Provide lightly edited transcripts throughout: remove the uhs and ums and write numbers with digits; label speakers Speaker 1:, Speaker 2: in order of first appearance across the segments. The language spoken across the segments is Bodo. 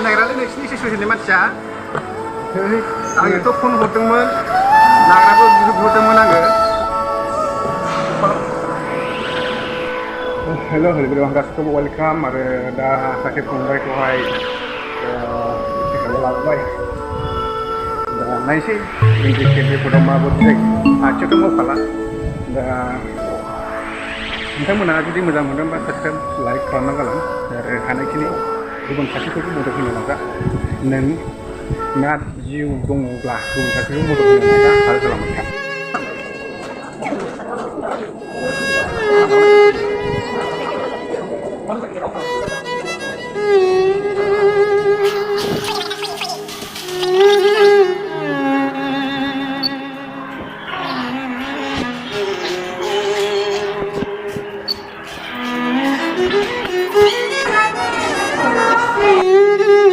Speaker 1: नायफिन नागिरालै नोंसिनि सिचुवेसननि मानसिया आंनोथ' फन हरदोंमोन नाग्राबो बिहरदोंमोन आङो हेल' हेल' आं गासिखौबो वेलकाम आरो दा सासे फंबायखौहाय लाबोबाय दा नायसै इन्डिकेटरफोराव माबायदि जायो आथिंथ' मावखाला दा नोंथांमोनहा जुदि मोजां मोनदोंबा साबसक्राइब लाइक खालामना गालां आरो हानायखिनि गुबुन सासेफोरखौ मदद होनो नाजा नोंना जिउ दङब्ला गुबुन सासेखौ मदद होनो नाजा आरो खालामबाय था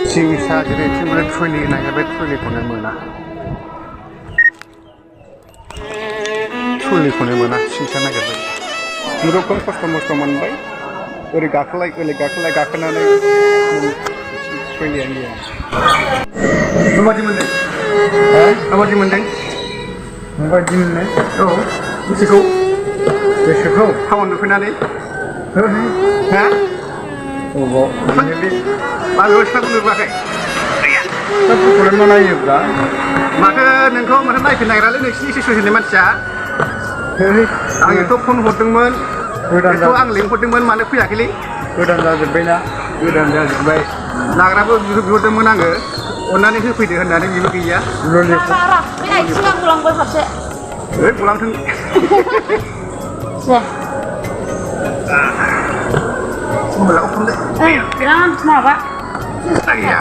Speaker 1: सिंसा जेरै ट्रलि नागिरबाय ट्रलिखौनो मोना सिंसा नागिरबाय खुनुरुखुम खस्थ' मस्थ' मोनबाय ओरै गाखोलाय गाखोनानै ट्रलियानो गैया माबायदि मोनदों माबायदि मोनदों माबायदि मोननाय औ गोसोखौ टाउन नुफैनानै हा माबेयाव सिख्लाखौ नुबोआखै नायोब्ला माथो नोंखौ माथो नायफिन नागिरालै नोंसिनि सिचुवेसननि मानसिया आंनोथ' फन हरदोंमोन बेखौ आं लिंहरदोंमोन मानो फैयाखैलै गोदान जाजोब्बाय नाग्राबो बिहरदोंमोन आङो अननानै होफैदो होननानै बेबो गैया
Speaker 2: गलांबाय फारसे
Speaker 1: गलांथों मबाइलाव फन
Speaker 2: बिराद माबा
Speaker 1: आया